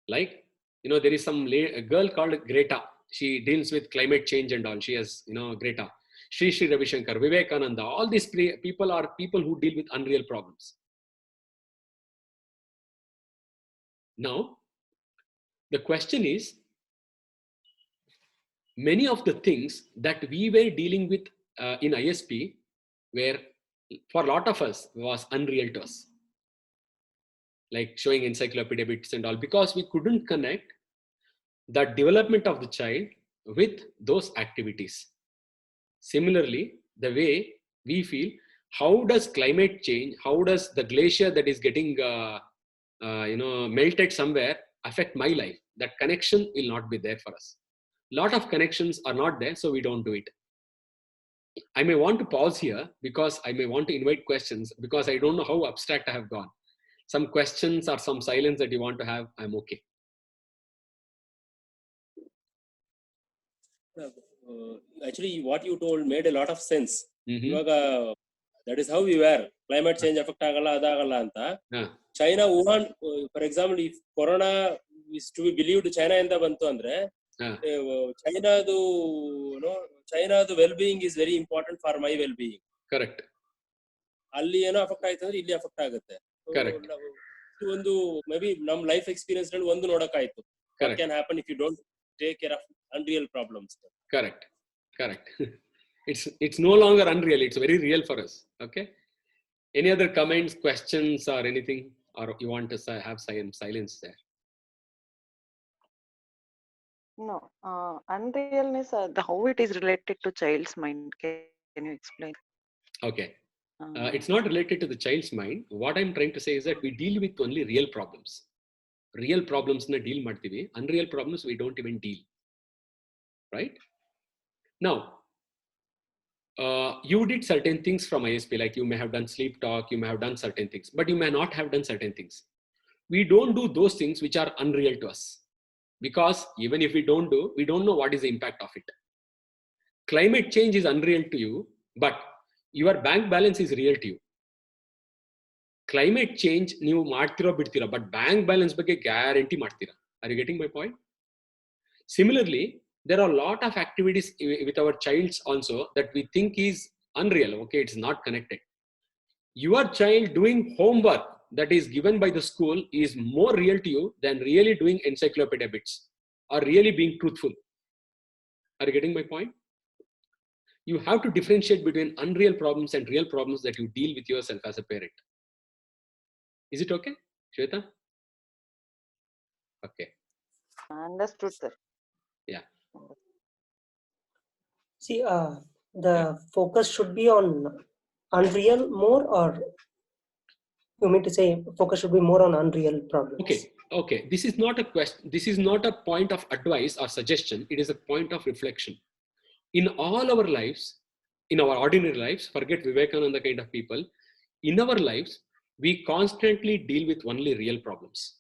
Like, there is some girl called Greta. She deals with climate change and all. She has, Greta. Sri Ravi Shankar, Vivekananda. All these people are people who deal with unreal problems. Now, the question is, many of the things that we were dealing with in ISP were, for a lot of us, was unreal to us. Like showing encyclopedia bits and all, because we couldn't connect the development of the child with those activities. Similarly, the way we feel, how does climate change, how does the glacier that is getting melted somewhere affect my life? That connection will not be there for us. Lot of connections are not there, so we don't do it. I may want to pause here because I may want to invite questions, because I don't know how abstract I have gone. Some questions or some silence that you want to have, I'm okay. Actually, what you told made a lot of sense. Mm-hmm. ಇವಾಗ that is how we were. Climate change affect ಆಗಲ್ಲ ಅದಾಗಲ್ಲ ಅಂತ. China Wuhan, for example, ಈ corona is to be believed China ಇಂದ ಬಂತು ಅಂದ್ರೆ, ಚೈನಾದು well being is very important for my well being. Correct. ಅಲ್ಲಿ ಏನೋ ಅಫೆಕ್ಟ್ ಆಯ್ತು ಅಂದ್ರೆ ಇಲ್ಲಿ ಅಫೆಕ್ಟ್ ಆಗುತ್ತೆ. ಒಂದು ಮೇ ಬಿ ನಮ್ ಲೈಫ್ ಎಕ್ಸ್ಪೀರಿಯನ್ಸ್ ನಲ್ಲಿ ಒಂದು ನೋಡಕ್ಕಾಯ್ತು. What can happen if you don't take care of unreal problems? Correct. It's no longer unreal, it's very real for us. Okay, any other comments, questions, or anything, or you want to have silence there? No, unrealness, how it is related to child's mind, can you explain? Okay. It's not related to the child's mind. What I'm trying to say is that we deal with only real problems. Real problems na deal ಮಾಡ್ತೀವಿ. Unreal problems we don't even deal. Right? Now, you did certain things from ISP, like you may have done sleep talk, you may have done certain things, but you may not have done certain things. We don't do those things which are unreal to us. Because even if we don't know what is the impact of it. Climate change is unreal to you, but your bank balance is real to you. Climate change ನೀವು ಮಾಡ್ತಿರೋ ಬಿಡ್ತೀರಾ, but bank balance ಬಗ್ಗೆ guarantee ಮಾಡ್ತೀರಾ. Are you getting my point? Similarly, there are a lot of activities with our childs also that we think is unreal. Okay, it's not connected. Your child doing homework that is given by the school is more real to you than really doing encyclopedia bits or really being truthful. Are you getting my point? You have to differentiate between unreal problems and real problems that you deal with yourself as a parent. Is it okay, Shweta? Okay. Understood, sir. Yeah. See, the focus should be on unreal more, or you mean to say focus should be more on unreal problems? Okay. This is not a question. This is not a point of advice or suggestion. It is a point of reflection. In all our lives, in our ordinary lives, forget Vivekananda kind of people, in our lives, we constantly deal with only real problems.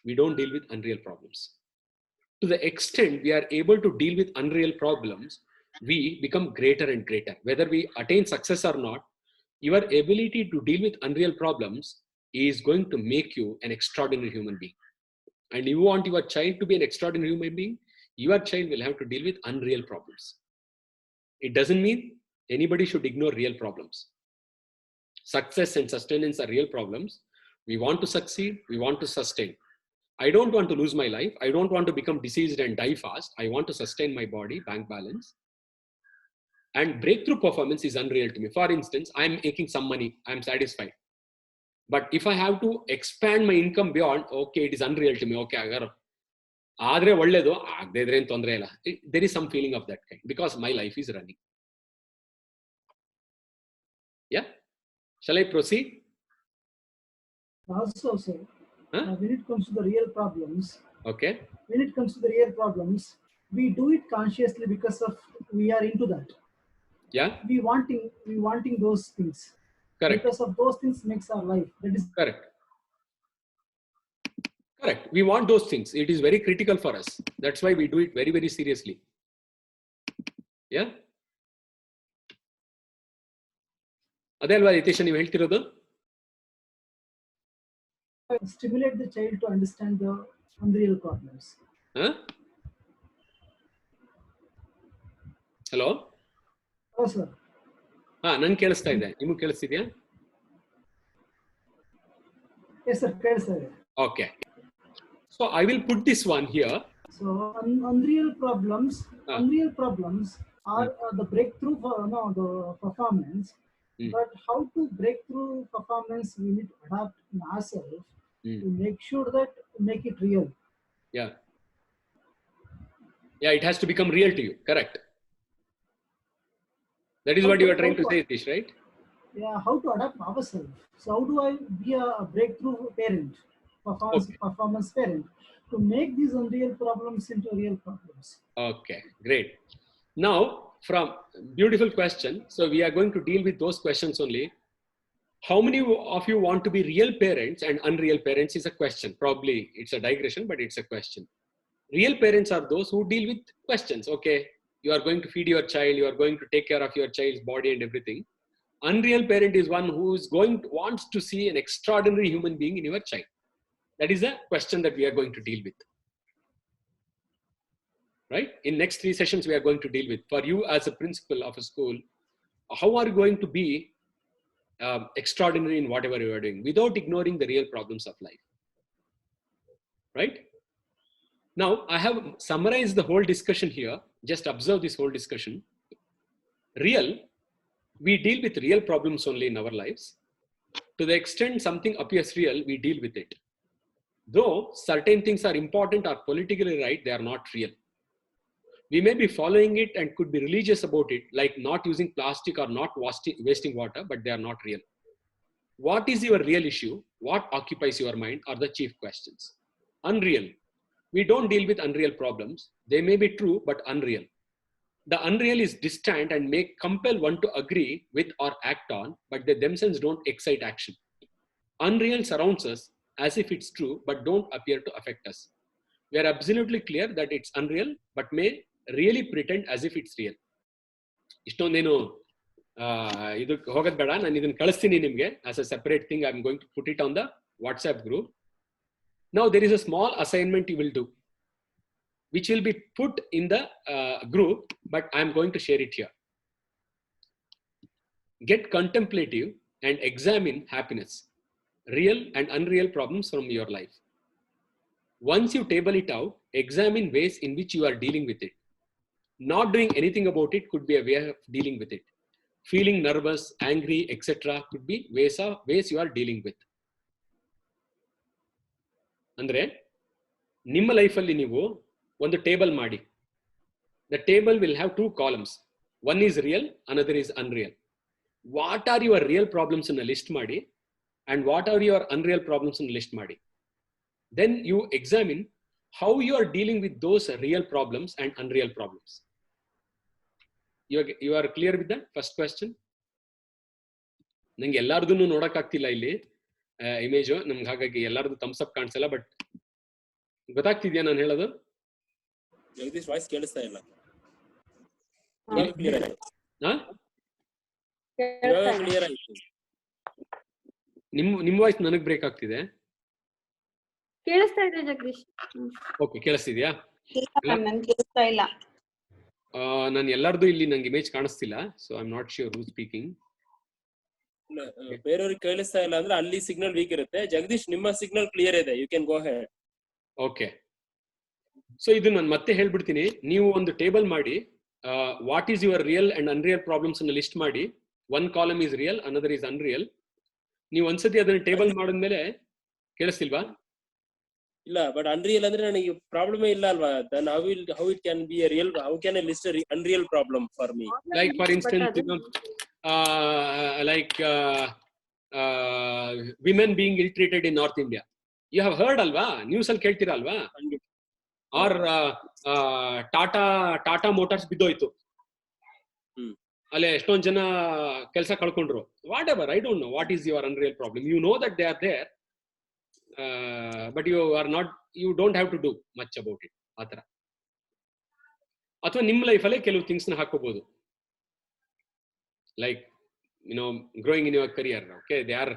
We don't deal with unreal problems. To the extent we are able to deal with unreal problems, we become greater and greater. Whether we attain success or not, your ability to deal with unreal problems is going to make you an extraordinary human being. And you want your child to be an extraordinary human being, your child will have to deal with unreal problems. It doesn't mean anybody should ignore real problems. Success and sustenance are real problems. We want to succeed, we want to sustain. I don't want to lose my life. I don't want to become diseased and die fast. I want to sustain my body, bank balance. And breakthrough performance is unreal to me. For instance, I'm making some money. I'm satisfied. But if I have to expand my income beyond, okay, it is unreal to me. Okay, ಆದರೆ ಒಳ್ಳೇದು, ಆಗದೆ ಇದ್ರೆ ಏನು ತೊಂದರೆ ಇಲ್ಲ. There is some feeling of that kind because my life is running. Yeah? Shall I proceed? Also, sir, when it comes to the real problems, okay. When it comes to the real problems, we do it consciously because of we are into that. Yeah. We wanting those things. Correct. Because of those things makes our life. That is correct. Correct. We want those things. It is very critical for us. That's why we do it very, very seriously. Yeah. ಅದೇ ಅಲ್ವಾ ಹಿತೇಶ ನೀವು ಹೇಳ್ತಿರೋದು? Stimulate the child to understand the unreal problems. Hello? Hello, sir. ನನ್ ಕೇಳಿಸ್ತಾ ಇದೆ, ನಿಮಗೆ ಕೇಳಿಸ್ತಿದ್ಯಾ? Yes, sir. ಕೇಳಿಸ್ತಾ ಇದೆ. Okay. So I will put this one here. So unreal problems are the breakthrough for the performance. But how to break through performance, we need to adapt in ourselves to make sure that make it real. Yeah, it has to become real to you. Correct. That is what you are trying to say, Tish, right? Yeah, how to adapt ourselves. So how do I be a breakthrough parent, performance parent, to make these unreal problems into real problems? Okay, great. Now, from beautiful question. So we are going to deal with those questions only. How many of you want to be real parents and unreal parents is a question. Probably it's a digression, but it's a question. Real parents are those who deal with questions. Okay, you are going to feed your child, you are going to take care of your child's body and everything. Unreal parent is one who is wants to see an extraordinary human being in your child. That is a question that we are going to deal with. Right? In next 3 sessions, we are going to deal with, for you as a principal of a school, how are you going to be extraordinary in whatever you are doing without ignoring the real problems of life? Right? Now, I have summarized the whole discussion here. Just observe this whole discussion. Real, we deal with real problems only in our lives. To the extent something appears real, we deal with it. Though certain things are important or politically right, they are not real. We may be following it and could be religious about it, like not using plastic or not wasting water, but they are not real. What is your real issue? What occupies your mind are the chief questions. Unreal. We don't deal with unreal problems. They may be true, but unreal. The unreal is distant and may compel one to agree with or act on, but they themselves don't excite action. Unreal surrounds us as if it's true, but don't appear to affect us. We are absolutely clear that it's unreal, but may really pretend as if it's real. ಇಷ್ಟೊಂದೇನು ಇದಕ್ಕೆ ಹೋಗೋದು ಬೇಡ, ನಾನು ಇದನ್ನು ಕಳಿಸ್ತೀನಿ ನಿಮಗೆ as a separate thing. I am going to put it on the WhatsApp group. Now there is a small assignment you will do, which will be put in the group, but I am going to share it here. Get contemplative and examine happiness, real and unreal problems from your life. Once you table it out, examine ways in which you are dealing with it. Not doing anything about it could be a way of dealing with it. Feeling nervous, angry, etc. could be ways you are dealing with. ಅಂದ್ರೆ ನಿಮ್ಮ ಲೈಫಲ್ಲಿ ನೀವು ಒಂದು table ಮಾಡಿ. The table will have 2 columns. One is real, another is unreal. What are your real problems ಅನ್ನ list ಮಾಡಿ and what are your unreal problems ಅನ್ನ list ಮಾಡಿ. Then you examine how you are dealing with those real problems and unreal problems. You are clear with that first question? ನಂಗೆ ಎಲ್ಲಾರ್ದು ನೋಡಕ್ ಆಗ್ತಿಲ್ಲ ಇಲ್ಲಿ image, ನಮ್ಗೆ ಹಾಗಾಗಿ ಎಲ್ಲಾರ್ದು ಥಮ್ಸ್ ಅಪ್ ಕಾಣಿಸಲ್ಲ, ಬಟ್ ಗೊತ್ತಾಗ್ತಿದ್ಯಾ ನಾನು ಹೇಳೋದು? ಜಗದೀಶ್ ವಾಯ್ಸ್ ಕೇಳಿಸ್ತಾ ಇಲ್ಲ. ಕ್ಲಿಯರ್ ಆಯ್ತು. ನಿಮ್ಮ ವಾಯ್ಸ್ ನನಗೆ ಬ್ರೇಕ್ ಆಗ್ತಿದೆ. ಕೇಳಿಸ್ತಾ ಇದೆ ಜಗದೀಶ್. ಓಕೆ, ಕೇಳಿಸ್ತಿದ್ಯಾ? ಕೇಳಿಸ್ತಾ ಇಲ್ಲ. ನಾನು ಎಲ್ಲಾರ್ದು ಇಲ್ಲಿ ನಂಗೆ ಇಮೇಜ್ ಕಾಣಿಸ್ತಿಲ್ಲ, so I am not sure who speaking. ಬೇರೆಯವ್ರಿಗೆ ಕೇಳಿಸ್ತಾ ಇಲ್ಲ ಅಂದ್ರೆ ಅಲ್ಲಿ ಸಿಗ್ನಲ್ ವೀಕ್ ಇರುತ್ತೆ. ಜಗದೀಶ್ ನಿಮ್ಮ ಸಿಗ್ನಲ್ ಕ್ಲಿಯರ್ ಇದೆ, you can go head. Okay, so ಇದು ನಾನು ಮತ್ತೆ ಹೇಳ್ಬಿಡ್ತೀನಿ. ನೀವು ಒಂದು ಟೇಬಲ್ ಮಾಡಿ, what is your real and unreal problems ಅನ್ನು ಲಿಸ್ಟ್ ಮಾಡಿ. One column is real, another is unreal. ನೀವು ಒಂದ್ಸತಿ ಅದನ್ನ ಟೇಬಲ್ ಮಾಡಿದ್ಮೇಲೆ ಕೇಳಿಸ್ತಿಲ್ವಾ? ಇಲ್ಲ, ಬಟ್ ಅನ್ರಿಯಲ್ ಅಂದ್ರೆ ನನಗೆ ಪ್ರಾಬ್ಲಮ್ ಇಲ್ಲ ಅಲ್ವಾ? Then how it can be a real, how can I list a unreal problem for me? Like for instance, like women being ill-treated in North India. You have heard alva? News ಅಲ್ಲಿ ಕೇಳ್ತೀರಾ ಅಲ್ವಾ? R Tata motors ಬಿದ್ದೋಯ್ತು, ಅಲ್ಲೇ ಎಷ್ಟೊಂದು ಜನ ಕೆಲಸ ಕಳ್ಕೊಂಡ್ರು. Whatever, I don't know what is your unreal problem. You know that they are there, but you don't have to do much about it. ಆ ಥರ. ಅಥವಾ ನಿಮ್ಮ ಲೈಫಲ್ಲೇ ಕೆಲವು ಥಿಂಗ್ಸ್ನ ಹಾಕೋಬಹುದು. Like, growing in your career, okay, they are,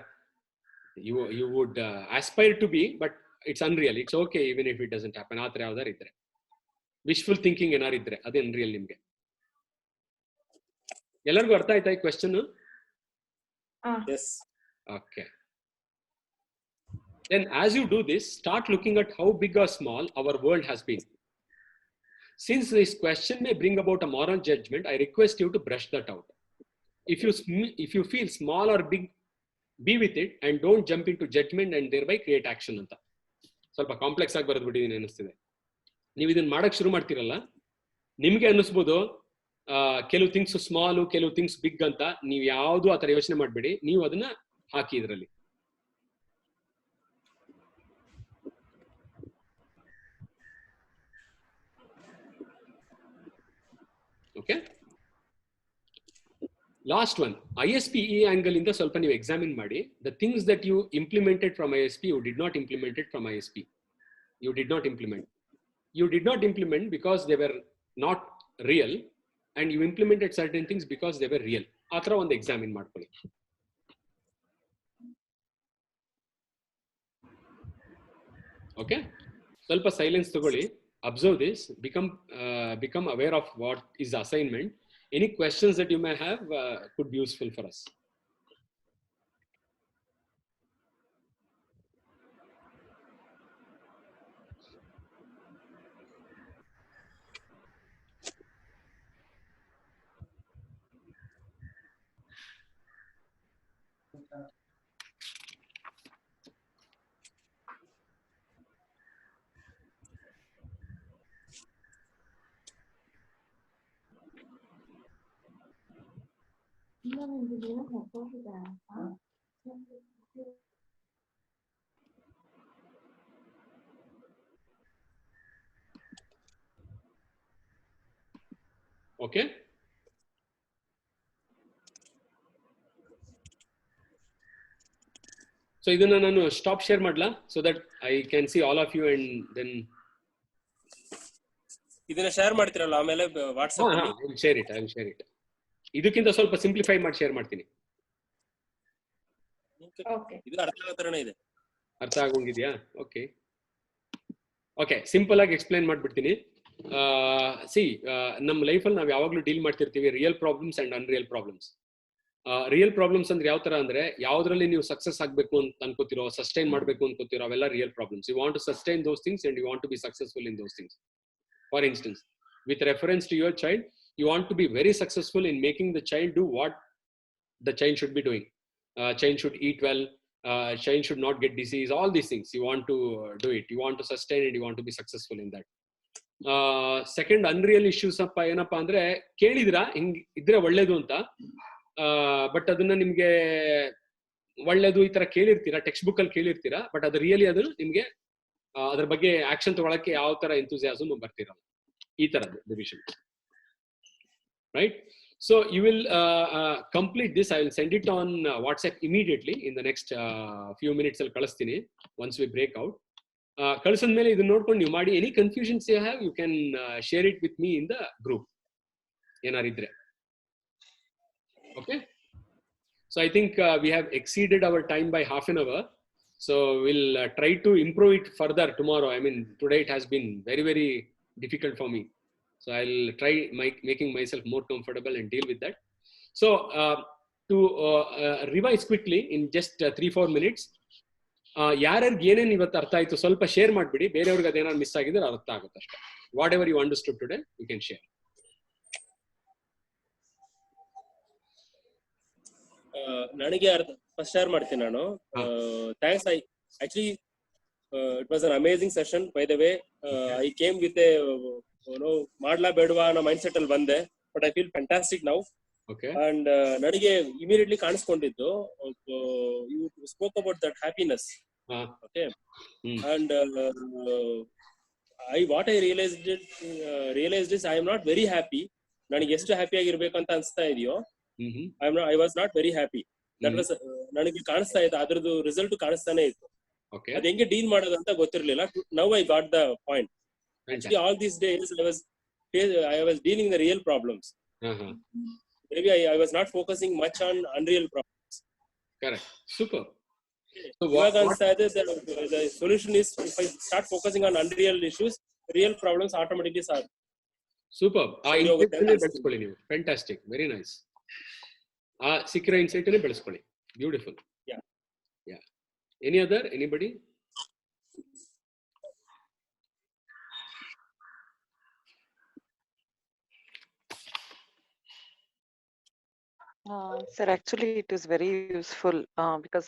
you would aspire to be, but it's unreal. It's okay even if it doesn't happen. ಆ ಥರ ಯಾವ್ದಾರು ಇದ್ರೆ, ವಿಶ್ಫುಲ್ ಥಿಂಕಿಂಗ್ ಏನಾರು ಇದ್ರೆ, ಅದೇ ಅನ್ರಿಯಲ್ ನಿಮ್ಗೆ. ಎಲ್ಲರಿಗೂ ಅರ್ಥ ಆಯ್ತಾ ಈ question? Yes. Okay. Then as you do this, start looking at how big or small our world has been. Since this question may bring about a moral judgment, I request you to brush that out. If you feel small or big, be with it and don't jump into judgment and thereby create action ಅಂತ. ಸ್ವಲ್ಪ complex ಆಗಿ ಬರೆದ್ಬಿಟ್ಟಿದ್ದೀನಿ ಅನಿಸ್ತಿದೆ. ನೀವು ಇದನ್ನ ಮಾಡಕ್ ಶುರು ಮಾಡ್ತೀರಲ್ಲ, ನಿಮ್ಗೆ ಅನ್ನಿಸ್ಬೋದು ಕೆಲವು ಥಿಂಗ್ಸ್ ಸ್ಮಾಲು, ಕೆಲವು ಥಿಂಗ್ಸ್ ಬಿಗ್ ಅಂತ. ನೀವು ಯಾವುದು ಆ ಥರ ಯೋಚನೆ ಮಾಡಬೇಡಿ, ನೀವು ಅದನ್ನ ಹಾಕಿ ಇದರಲ್ಲಿ. Okay, last one, ISP angle ಇಂದ ಸ್ವಲ್ಪ ನೀವು ಎಕ್ಸಾಮಿನ್ ಮಾಡಿ. The things that you implemented from ISP, you did not implemented from ISP. You did not implement because they were not real, and you implemented certain things because they were real. ಆ ಥರ ಒಂದು examine ಮಾಡ್ಕೊಳ್ಳಿ. Okay, ಸ್ವಲ್ಪ silence ತಗೊಳ್ಳಿ, observe this, become aware of what is the assignment. Any questions that you may have could be useful for us. Okay. So ಇದನ್ನ ನಾನು stop share ಮಾಡ್ಲಾ so that I can see all of you and then ಇದನ್ನ share ಮಾಡ್ತಿರಲ್ಲ ಆಮೇಲೆ WhatsApp ಅಲ್ಲಿ. I will share it. ಇದಕ್ಕಿಂತ ಸ್ವಲ್ಪ simplify ಮಾಡಿ ಶೇರ್ ಮಾಡ್ತೀನಿ. ಇದು ಅರ್ಥ ಆಗೋ ತರನೇ ಇದೆ. ಅರ್ಥ ಆಗೋಂಗಿದ್ಯಾ? ಓಕೆ ಸಿಂಪಲ್ ಆಗಿ ಎಕ್ಸ್ಪ್ಲೈನ್ ಮಾಡ್ಬಿಡ್ತೀನಿ. ನಮ್ಮ ಲೈಫಲ್ಲಿ ನಾವು ಯಾವಾಗಲೂ ಡೀಲ್ ಮಾಡ್ತಿರ್ತೀವಿ real problems and unreal problems. Real problems ಅಂದ್ರೆ ಯಾವ ತರ ಅಂದ್ರೆ ಯಾವ್ದ್ರಲ್ಲಿ ನೀವು ಸಕ್ಸಸ್ ಆಗ್ಬೇಕು ಅಂತ ಅನ್ಕೋತಿರೋ, ಸಸ್ಟೈನ್ ಮಾಡ್ಬೇಕು ಅನ್ಕೋತಿರೋ, ಅವೆಲ್ಲ real problems. You want to sustain those things and you want to be successful in those things. For instance, with reference to your child, you want to be very successful in making the child do what the child should be doing. Child should eat well, child should not get disease, all these things you want to do it. You want to sustain and you want to be successful in that. Second unreal issues appa ಏನಪ್ಪಾ ಅಂದ್ರೆ ಕೇಳಿದಿರಾ ಹಿಂಗ್ ಇದ್ರೆ ಒಳ್ಳೇದು ಅಂತ, but ಅದನ್ನ ನಿಮ್ಗೆ ಒಳ್ಳೇದು ಈ ತರ ಕೇಳಿರ್ತೀರಾ, ಟೆಕ್ಸ್ಟ್ ಬುಕ್ ಅಲ್ಲಿ ಕೇಳಿರ್ತೀರಾ, ಬಟ್ ಅದು ರಿಯಲಿ ಅದು ನಿಮ್ಗೆ ಅದ್ರ ಬಗ್ಗೆ ಆಕ್ಷನ್ ತಗೊಳಕ್ಕೆ ಯಾವ ತರ ಎಂಥೂಸಿಯಾಸಮ್ ಬರ್ತಿರಲ್ಲ. ಈ ತರದ್ದು division, right? So you will complete this. I will send it on WhatsApp immediately in the next few minutes. I'll kalastini once we break out. Kalisan mele idu nodkondu ನೀವು ಮಾಡಿ. Any confusions you have, you can share it with me in the group ಏನಾರು ಇದ್ರೆ. Okay, so I think we have exceeded our time by half an hour, so we'll try to improve it further tomorrow. I mean, today it has been very, very difficult for me, so I'll try making myself more comfortable and deal with that. So to revise quickly in just 3-4 minutes, ಯಾರ್ಯಾರಿಗೆ ಏನೇನು ಇವತ್ತು ಅರ್ಥ ಆಯ್ತು ಸ್ವಲ್ಪ share ಮಾಡ್ಬಿಡಿ. ಬೇರೆಯವ್ರಿಗೆ ಅದೇನಾದ್ರು miss ಆಗಿದ್ರೆ ಅರ್ಥ ಆಗುತ್ತೆ ಅಷ್ಟೇ. Whatever you understood today you can share. ನನಗೆ ಫಸ್ಟ್ ಶೇರ್ ಮಾಡ್ತೀನಿ ನಾನು. Thanks. Actually, it was an amazing session, by the way. I came with a ಮಾಡ್ಲಾ ಬೇಡವಾ ಅನ್ನೋ ಮೈಂಡ್ ಸೆಟ್ ಅಲ್ಲಿ ಬಂದೆ, but I feel fantastic now. And ನನಗೆ immediately ಕಾಣಿಸ್ಕೊಂಡಿದ್ದು, you spoke about that happiness. Okay, and what I realised is I am not very happy. ನನಗೆ ಎಷ್ಟು happy ಆಗಿರ್ಬೇಕು ಅಂತ ಅನ್ಸ್ತಾ ಇದೆಯೋ, I was not very happy. That was ನನಗೆ ಕಾಣಿಸ್ತಾ ಇತ್ತು, ಅದ್ರದ್ದು ರಿಸಲ್ಟ್ ಕಾಣಿಸ್ತಾನೆ ಇತ್ತು. ಅದ್ ಹೆಂಗೆ ಡೀಲ್ ಮಾಡೋದು ಅಂತ ಗೊತ್ತಿರ್ಲಿಲ್ಲ. Now I got the point. Actually, all these days I was dealing the real problems. Maybe I was not focusing much on unreal problems. Correct. Super. So the solution is, if I start focusing on unreal issues, real problems automatically solve. Super. ಬೆಳೆಸ್ಕೊಳ್ಳಿ ನೀವು. Fantastic. Very nice. ಸಿಕ್ಕಿರೋ insight ಅನ್ನು ಬೆಳೆಸ್ಕೊಳ್ಳಿ. Beautiful. Yeah. Anybody? Sir, actually it is very useful because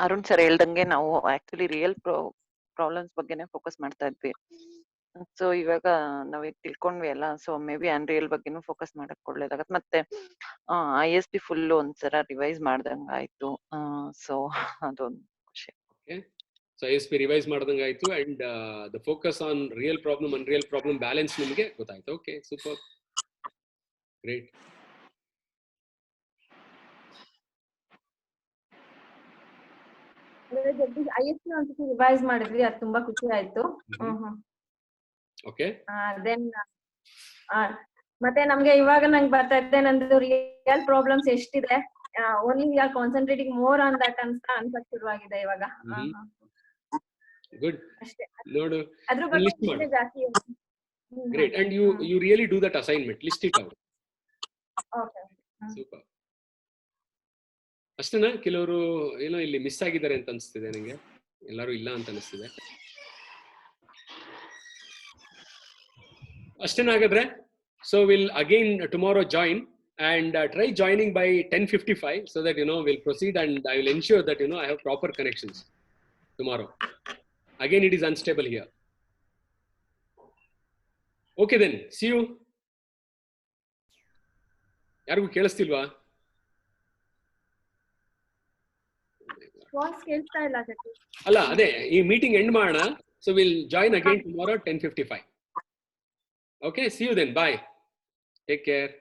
Arun sir ಹೇಳ್ದಂಗೆ ನಾವು actually real problems ಬಗ್ಗೆನೇ focus ಮಾಡ್ತಾ ಇದ್ವಿ. So ಇವಾಗ ನಾವ್ ತಿಳ್ಕೊಂಡ್ವಿ ಅಲ್ಲ, ಸೊ ಮೇ ಬಿ ಅನ್ರಿಯಲ್ ಬಗ್ಗೆನೂ ಫೋಕಸ್ ಮಾಡಕ್ ಒಳ್ಳೇದಾಗತ್ತೆ. ಮತ್ತೆ ISP ಫುಲ್ ಒಂದ್ಸಲ ರಿವೈಸ್ ಮಾಡ್ದಂಗ ಆಯ್ತು. ಸೊ ಅದೊಂದು ಖುಷಿ. ಸೊ ISP ರಿವೈಸ್ ಮಾಡ್ದಂಗ ಆಯ್ತು, and the focus on real problem unreal problem balance ನಿಮಗೆ ಗೊತ್ತಾಯ್ತು. Okay, super, great. ISP ಒಂದ್ಸತಿ ರಿವೈಸ್ ಮಾಡಿದ್ವಿ, ಅದು ತುಂಬಾ ಖುಷಿ ಆಯ್ತು. ಓಕೆ, ದೆನ್ ಮತ್ತೆ ನಮ್ಗೆ ಇವಾಗ ನಂಗೆ ಬರ್ತಾ ಇದೆ, ನಂದು ರಿಯಲ್ ಪ್ರಾಬ್ಲಮ್ಸ್ ಎಷ್ಟಿದೆ, only we are concentrating more on that ಅಂತ ಅನ್ಸಕ್ ಶುರುವಾಗಿದೆ ಇವಾಗ. ಗುಡ್. ಅಷ್ಟೇ, ನೋಡು, ಅದ್ರ ಬಗ್ಗೆ ಜಾಸ್ತಿ. Great. And you really do that assignment, list it out. Okay, super. ಅಷ್ಟೇನಾ? ಕೆಲವರು ಏನೋ ಇಲ್ಲಿ ಮಿಸ್ ಆಗಿದ್ದಾರೆ ಅಂತ ಅನಿಸ್ತಿದೆ ನನಗೆ, ಎಲ್ಲರೂ ಇಲ್ಲ ಅಂತ ಅನಿಸ್ತಿದೆ. ಅಷ್ಟೇನಾಗಾದ್ರೆ, so will again tomorrow join and try joining by 10:55 so that we'll proceed, and I will ensure that I have proper connections tomorrow. Again, it is unstable here. Okay then, see you. ಯಾರಿಗೂ ಕೇಳಿಸ್ತಿಲ್ವಾ? Voice ಕೇಳ್ತಾ ಇಲ್ಲ ಸತೀಶ್. ಅಲ್ಲ ಅದೇ ಈ meeting end ಮಾಡೋಣ. So will join again tomorrow 10:55. Okay, see you then. Bye, take care.